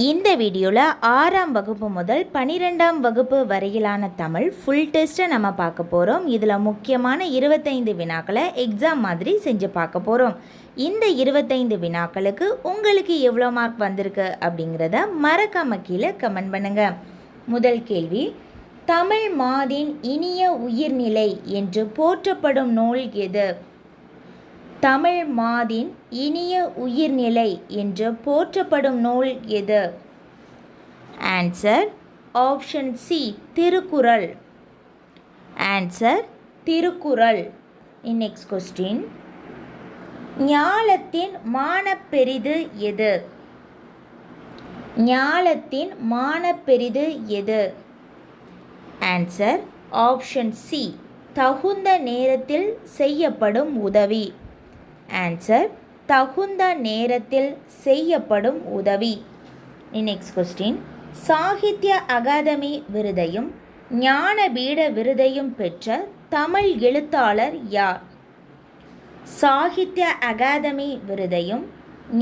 இந்த வீடியோவில் 6ஆம் வகுப்பு முதல் 12ஆம் வகுப்பு வரையிலான தமிழ் ஃபுல் டெஸ்ட்டை நம்ம பார்க்க போகிறோம். இதில் முக்கியமான 25 வினாக்களை எக்ஸாம் மாதிரி செஞ்சு பார்க்க போகிறோம். இந்த 25 வினாக்களுக்கு உங்களுக்கு எவ்வளோ மார்க் வந்திருக்கு அப்படிங்கிறத மறக்காம கீழே கமெண்ட் பண்ணுங்கள். முதல் கேள்வி, தமிழ் மாதின் இனிய உயிர்நிலை என்று போற்றப்படும் நூல் எது? தமிழ் மாதின் இனிய உயிர்நிலை என்று போற்றப்படும் நூல் எது? Answer option C, Thirukkural. Answer Thirukkural. Next question, ஞாலத்தின் மானப்பெரிது எது? ஞாலத்தின் மானப்பெரிது எது? ஆன்சர் ஆப்ஷன் சி, தகுந்த நேரத்தில் செய்யப்படும் உதவி. ஆன்சர் தகுந்த நேரத்தில் செய்யப்படும் உதவி. நெக்ஸ்ட் கொஸ்டின், சாகித்ய அகாதமி விருதையும் ஞானபீட விருதையும் பெற்ற தமிழ் எழுத்தாளர் யார்? சாகித்ய அகாதமி விருதையும்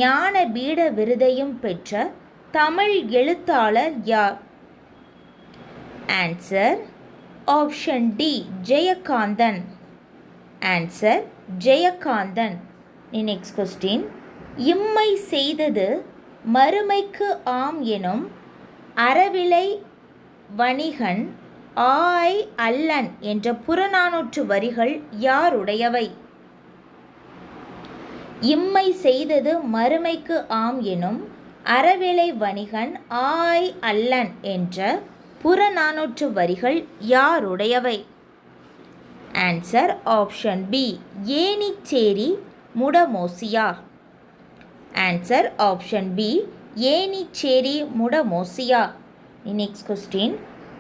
ஞானபீட விருதையும் பெற்ற தமிழ் எழுத்தாளர் யார்? Answer option D, Jayakanthan. Answer Jayakanthan. Next question, இம்மை செய்தது மறுமைக்கு ஆம் எனும் அறவிலை வணிகன் ஆய் அல்லன் என்ற புறநானூற்று வரிகள் யாருடையவை? இம்மை செய்தது மறுமைக்கு ஆம் எனும் அறவிலை வணிகன் ஆய் அல்லன் என்ற புறநானூற்று வரிகள் யாருடையவை? Answer option B, Enicheri Mudamosiyar. Answer option B, Enicheri Mudamosiyar. Next question,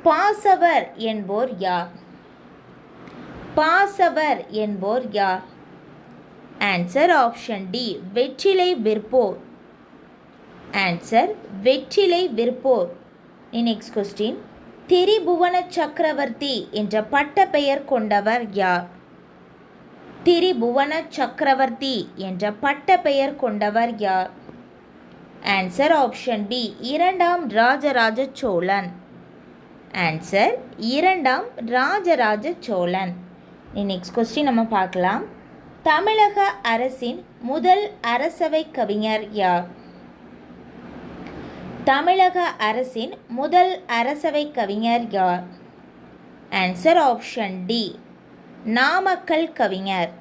பாசவர் என்போர் யார்? பாசவர் என்போர் யார்? ஆன்சர் ஆப்ஷன் டி, வெற்றிலை விற்போர். ஆன்சர் வெற்றிலை விற்போர். நெக்ஸ்ட் கொஸ்டின், திரிபுவன சக்கரவர்த்தி என்ற பட்ட பெயர் கொண்டவர் யார்? திரிபுவன சக்கரவர்த்தி என்ற பட்ட பெயர் கொண்டவர் யார்? ஆன்சர் ஆப்ஷன் பி, இரண்டாம் ராஜராஜ சோழன். ஆன்சர் இரண்டாம் ராஜராஜ சோழன். நெக்ஸ்ட் கொஸ்டின் நம்ம பார்க்கலாம். தமிழக அரசின் முதல் அரசவை கவிஞர் யார்? தமிழக அரசின் முதல் அரசவை கவிஞர் யார்? ஆன்சர் ஆப்ஷன் டி, நாமக்கல் கவிஞர்.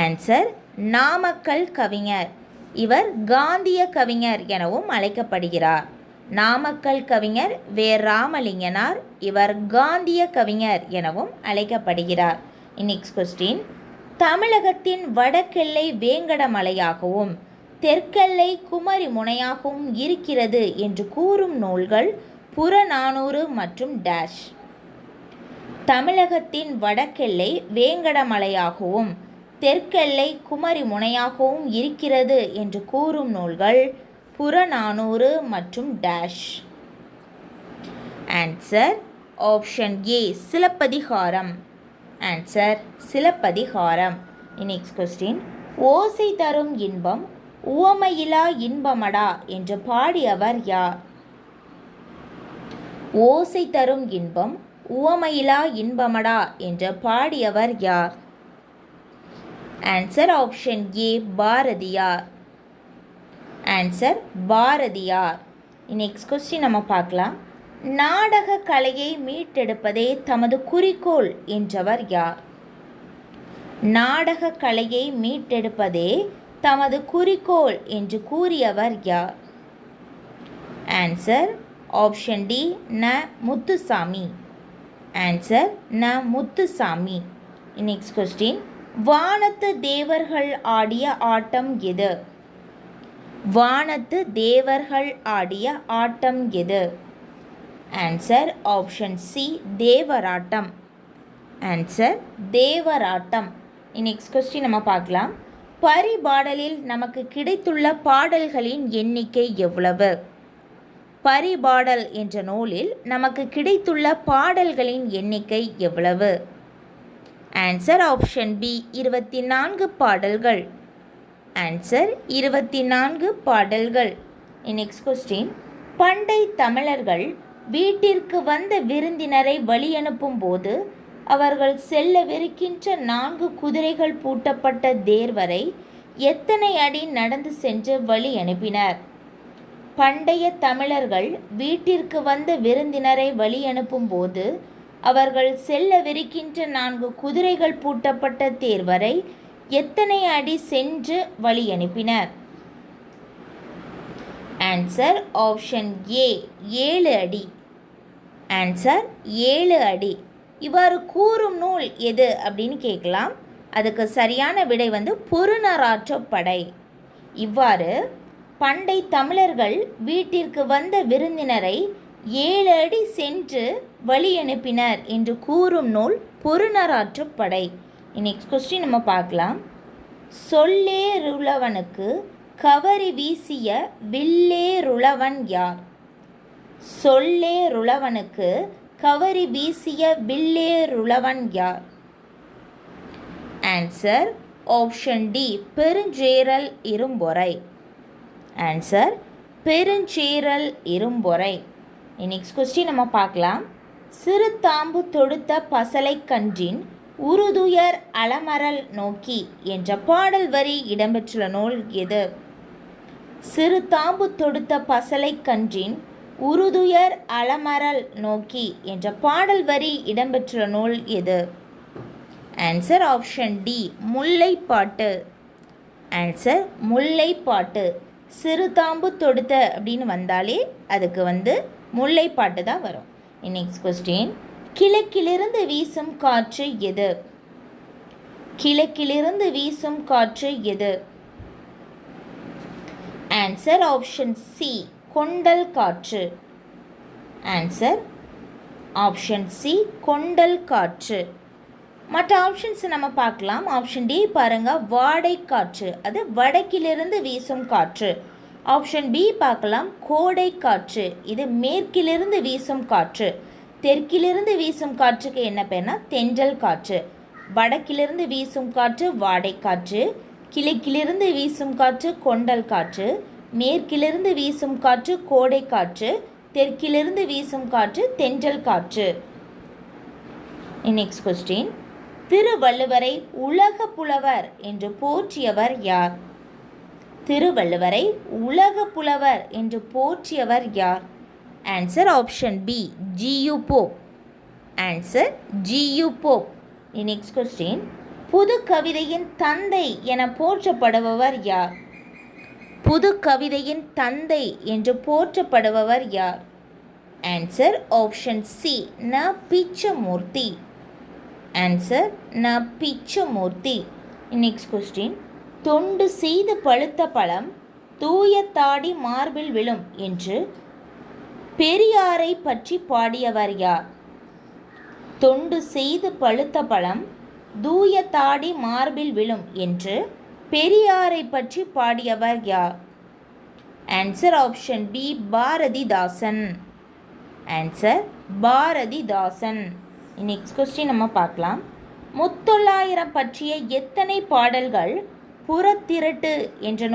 ஆன்சர் நாமக்கல் கவிஞர். இவர் காந்திய கவிஞர் எனவும் அழைக்கப்படுகிறார். நாமக்கல் கவிஞர் வே. ராமலிங்கனார். இவர் காந்திய கவிஞர் எனவும் அழைக்கப்படுகிறார். நெக்ஸ்ட் கொஸ்டின், தமிழகத்தின் வடக்கெல்லை வேங்கடமலையாகவும் தெற்கெல்லை குமரி முனையாகவும் இருக்கிறது என்று கூறும் நூல்கள் புறநானூறு மற்றும் டேஷ். தமிழகத்தின் வடக்கெல்லை வேங்கடமலையாகவும் தெற்கெல்லை குமரி முனையாகவும் இருக்கிறது என்று கூறும் நூல்கள் புறநானூறு மற்றும் dash. Answer option A, Silappathikaram. Answer Silappathikaram. Next question, ஓசை தரும் இன்பம் உவமையிலா இன்பமடா என்று பாடியவர் யார்? ஓசை தரும் இன்பம் உவமையிலா இன்பமடா என்று பாடியவர் யார்? ஆன்சர் ஆப்ஷன் ஏ, Bharathiyar. Answer Bharathiyar. Next question நம்ம பார்க்கலாம். நாடக கலையை மீட்டெடுப்பதே தமது குறிக்கோள் என்றவர் யார்? நாடக கலையை மீட்டெடுப்பதே தமது குறிக்கோள் என்று கூறியவர் யார்? ஆன்சர் ஆப்ஷன் டி, ந. முத்துசாமி. ஆன்சர் ந. முத்துசாமி. நெக்ஸ்ட் கொஸ்டின், வானத்து தேவர்கள் ஆடிய ஆட்டம் எது? வானத்து தேவர்கள் ஆடிய ஆட்டம் எது? Answer option C, Devarattam. Answer Devarattam. Next question நம்ம பார்க்கலாம். பரிபாடலில் நமக்கு கிடைத்துள்ள பாடல்களின் எண்ணிக்கை எவ்வளவு? பரிபாடல் என்ற நூலில் நமக்கு கிடைத்துள்ள பாடல்களின் எண்ணிக்கை எவ்வளவு? ஆன்சர் ஆப்ஷன் பி, 24 பாடல்கள். ஆன்சர் 24 பாடல்கள். நெக்ஸ்ட் கொஸ்டின், பண்டை தமிழர்கள் வீட்டிற்கு வந்த விருந்தினரை வழியனுப்பும் போது அவர்கள் செல்லவிருக்கின்ற 4 குதிரைகள் பூட்டப்பட்ட தேர் வரை எத்தனை அடி நடந்து சென்று வழி அனுப்பினர்? பண்டைய தமிழர்கள் வீட்டிற்கு வந்த விருந்தினரை வழி அனுப்பும் போது அவர்கள் செல்லவிருக்கின்ற 4 குதிரைகள் பூட்டப்பட்ட தேர் வரை எத்தனை அடி சென்று வழி அனுப்பினர்? ஆன்சர் ஆப்ஷன் ஏ 7 அடி. ஆன்சர் 7 அடி. இவ்வாறு கூறும் நூல் எது அப்படின்னு கேட்கலாம். அதுக்கு சரியான விடை பொருநராற்றுப்படை. இவ்வாறு பண்டை தமிழர்கள் வீட்டிற்கு வந்த விருந்தினரை 7 அடி சென்று வழி அனுப்பினர் என்று கூறும் நூல் பொருநராற்றுப்படை. நெக்ஸ்ட் கொஸ்டின் நம்ம பார்க்கலாம். சொல்லேருளவனுக்கு கவரி வீசிய வில்லேருளவன் யார்? சொல்லேருளவனுக்கு கவரி வீசிய வில்லேருளவன் யார்? Answer option D Peruncheral Irumporai. Answer Peruncheral Irumporai. Next question நம்ம பார்க்கலாம். சிறுதாம்பு தொடுத்த பசலை கன்றின் உறுதுயர் அலமரல் நோக்கி என்ற பாடல் வரி இடம்பெற்றுள்ள நூல் எது? சிறுதாம்பு தொடுத்த பசலை கன்றின் உறுதுயர் அலமரல் நோக்கி என்ற பாடல் வரி இடம்பெற்றுள்ள நூல் எது? Answer option D Mullaippattu. Answer Mullaippattu. சிறுதாம்பு தொடுத்த அப்படின்னு வந்தாலே அதுக்கு முல்லைப்பாட்டு தான் வரும். நெக்ஸ்ட் கொஸ்டின், கிழக்கிலிருந்து வீசும் காற்று எது? கிழக்கிலிருந்து வீசும் காற்று எது? ஆன்சர் ஆப்ஷன் சி கொண்டல் காற்று. ஆன்சர் ஆப்ஷன் சி கொண்டல் காற்று. மற்ற ஆப்ஷன்ஸ் நம்ம பார்க்கலாம். ஆப்ஷன் டி பாருங்க, வாடை காற்று, அது வடக்கிலிருந்து வீசும் காற்று. ஆப்ஷன் பி பார்க்கலாம், கோடை காற்று, இது மேற்கிலிருந்து வீசும் காற்று. தெற்கிலிருந்து வீசும் காற்றுக்கு என்ன பேர்னா தென்றல் காற்று. வடக்கிலிருந்து வீசும் காற்று வாடை காற்று, கிழக்கிலிருந்து வீசும் காற்று கொண்டல் காற்று, மேற்கிலிருந்து வீசும் காற்று கோடை காற்று, தெற்கிலிருந்து வீசும் காற்று தென்றல் காற்று. நெக்ஸ்ட் கொஸ்டின், திருவள்ளுவரை உலக புலவர் என்று போற்றியவர் யார்? திருவள்ளுவரை உலக புலவர் என்று போற்றியவர் யார்? Answer option B G U Pope. Answer G U Pope. Next question, புது கவிதையின் தந்தை என போற்றப்படுபவர் யார்? புது கவிதையின் தந்தை என்று போற்றப்படுபவர் யார்? ஆன்சர் ஆப்ஷன் சி ந பிச்சமூர்த்தி. ஆன்சர் ந பிச்சமூர்த்தி. நெக்ஸ்ட் கொஸ்டின், தொண்டு செய்து பழுத்த பழம் தூய தாடி மார்பில் விழும் என்று பெரியாரை பற்றி பாடியவர் யார்? தொண்டு செய்து பழுத்த பழம் தூய தாடி மார்பில் விழும் என்று பெரியாரை பற்றி பாடியவர் யார்? Answer option B Bharathidasan. Answer Bharathidasan. Next question நம்ம பார்க்கலாம். முத்தொள்ளாயிரம் பற்றிய எத்தனை பாடல்கள் புறத்திரட்டு என்ற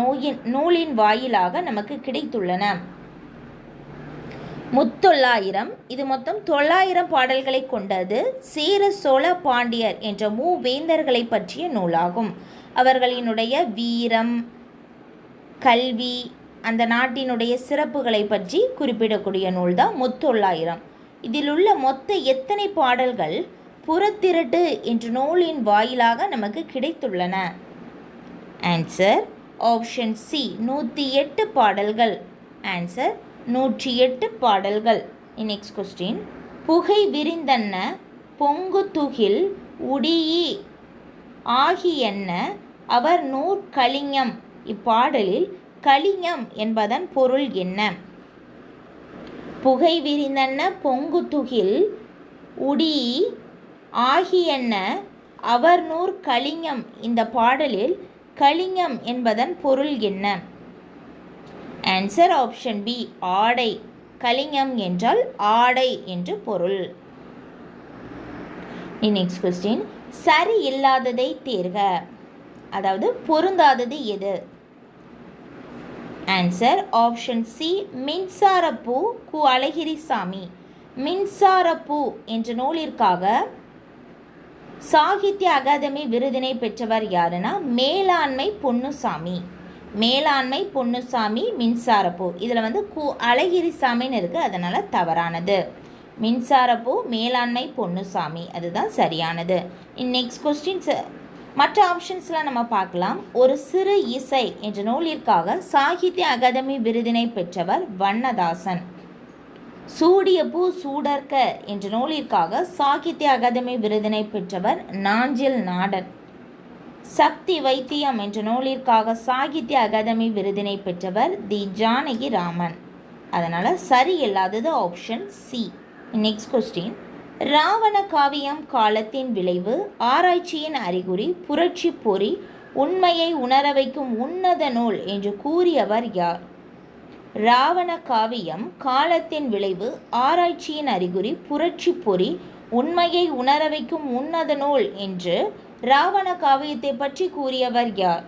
நூலின் வாயிலாக நமக்கு கிடைத்துள்ளன? முத்தொள்ளாயிரம் இது மொத்தம் 900 பாடல்களை கொண்டது. சேர சோழ பாண்டியர் என்ற மூவேந்தர்களை பற்றிய நூலாகும். அவர்களினுடைய வீரம், கல்வி, அந்த நாட்டினுடைய சிறப்புகளை பற்றி குறிப்பிடக்கூடிய நூல் தான் முத்தொள்ளாயிரம். இதில் உள்ள மொத்த எத்தனை பாடல்கள் புறத்திரட்டு என்ற நூலின் வாயிலாக நமக்கு கிடைத்துள்ளன? ஆன்சர் ஆப்ஷன் சி 108 பாடல்கள். ஆன்சர் 108 பாடல்கள். நெக்ஸ்ட் கொஸ்டின், புகை விரிந்தன்ன பொங்கு துகில் உடியி ஆகியன்ன அவர் நூற்கலிங்கம். இப்பாடலில் கலிங்கம் என்பதன் பொருள் என்ன? புகை விரிந்தன்ன பொங்கு துகில் உடி ஆகியன்ன அவர் நூற்கலிங்கம். இந்த பாடலில் கலிங்கம் என்பதன் பொருள் என்ன? ஆன்சர் ஆப்ஷன் பி ஆடை. கலிங்கம் என்றால் ஆடை என்று பொருள். நெக்ஸ்ட் கொஸ்டின், சரி இல்லாததை தேர்க, அதாவது பொருந்தாதது எது? ஆன்சர் ஆப்ஷன் சி மின்சாரப்பூ கு அழகிரிசாமி. மின்சாரப்பூ என்ற நூலிற்காக சாகித்ய அகாதமி விருதினை பெற்றவர் யாருன்னா மேலாண்மை பொன்னுசாமி. மேலாண்மை பொன்னுசாமி மின்சாரப்பூ. இதில் வந்து கு அழகிரிசாமின்னு இருக்குது, அதனால் தவறானது. மின்சாரப்பூ மேலாண்மை பொன்னுசாமி, அதுதான் சரியானது. நெக்ஸ்ட் கொஸ்டின்ஸ் மற்ற ஆப்ஷன்ஸ்லாம் நம்ம பார்க்கலாம். ஒரு சிறு இசை என்ற நூலிற்காக சாகித்ய அகாதமி விருதினை பெற்றவர் வண்ணதாசன். சூடிய பூ சூடர்க்க என்ற நூலிற்காக சாகித்ய அகாதமி விருதினை பெற்றவர் நாஞ்சில் நாடன். சக்தி வைத்தியம் என்ற நூலிற்காக சாகித்ய அகாதமி விருதினை பெற்றவர் தி ஜானகி ராமன். அதனால் சரி இல்லாதது option C. Next question Ravana காவியம் காலத்தின் விளைவு, ஆராய்ச்சியின் அறிகுறி, புரட்சி பொறி, உண்மையை உணர வைக்கும் உன்னத நூல் என்று கூறியவர் யார்? ராவண காவியம் காலத்தின் விளைவு, ஆராய்ச்சியின் அறிகுறி, புரட்சி பொறி, உண்மையை உணர வைக்கும் உன்னத நூல் என்று ராவண காவியத்தை பற்றி கூறியவர் யார்?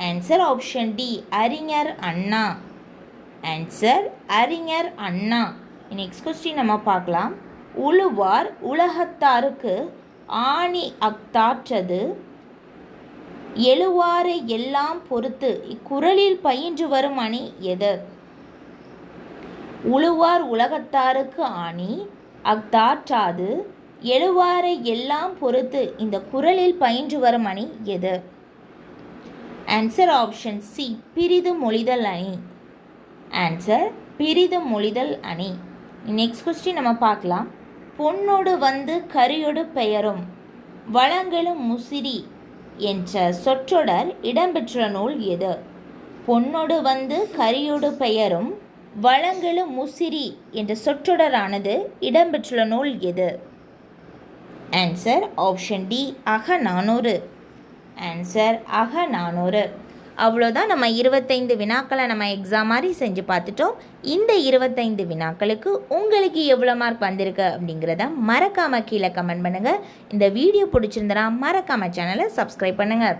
ஆன்சர் ஆப்ஷன் டி அறிஞர் அண்ணா. ஆன்சர் அறிஞர் அண்ணா. நெக்ஸ்ட் கொஸ்டின் நம்ம பார்க்கலாம். உழுவார் உலகத்தாருக்கு ஆணி அக்தாற்றது எழுவாரை எல்லாம் பொறுத்து இக்குறளில் பயின்று வரும் அணி எது? உழுவார் உலகத்தாருக்கு ஆணி அக்தாற்றாது எழுவாரை எல்லாம் பொறுத்து இந்த குறளில் பயின்று வரும் அணி எது? ஆன்சர் ஆப்ஷன் சி பிரிது மொழிதல் அணி. ஆன்சர் பிரிது மொழிதல் அணி. நெக்ஸ்ட் கொஸ்டின் நம்ம பார்க்கலாம். பொன்னோடு வந்து கரியோடு பெயரும் வளங்களும் முசிறி என்ற சொற்றொடர் இடம்பெற்ற நூல் எது? பொன்னோடு வந்து கரியோடு பெயரும் வளங்களும் முசிறி என்ற சொற்றொடரானது இடம்பெற்றுள்ள நூல் எது? Answer option D Agananuru. Answer Agananuru. அவ்வளோதான், நம்ம 25 வினாக்களை நம்ம எக்ஸாம் மாதிரி செஞ்சு பார்த்துட்டோம். இந்த 25 வினாக்களுக்கு உங்களுக்கு எவ்வளோ மார்க் வந்திருக்கு அப்படிங்கிறத மறக்காமல் கீழே கமெண்ட் பண்ணுங்கள். இந்த வீடியோ பிடிச்சிருந்தனா மறக்காமல் சேனலை சப்ஸ்கிரைப் பண்ணுங்கள்.